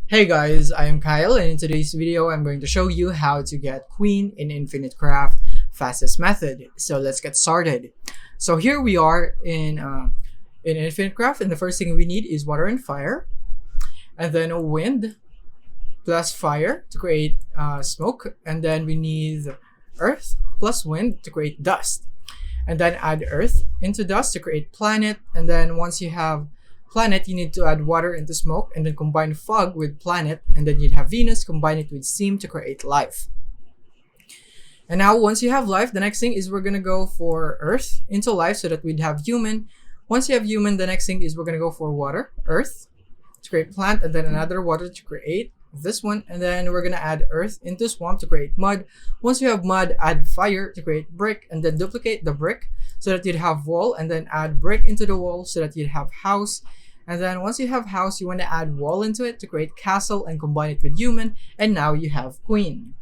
Hey guys, I am Kyle, and in today's video I'm going to show you how to get Queen in Infinite Craft fastest method. So let's get started. So here we are in Infinite Craft, and the first thing we need is water and fire, and then a wind plus fire to create smoke, and then we need earth plus wind to create dust, and then add earth into dust to create planet, and then once you have planet, you need to add water into smoke and then combine fog with planet, and then you'd have Venus, combine it with steam to create life. And now once you have life, the next thing is we're gonna go for earth into life so that we'd have human. Once you have human, the next thing is we're gonna go for water, earth to create plant, and then another water to create this one, and then we're gonna add earth into swamp to create mud. Once you have mud, add fire to create brick, and then duplicate the brick so that you'd have wall, and then add brick into the wall so that you'd have house. And then once you have house, you want to add wall into it to create castle and combine it with human, and now you have queen.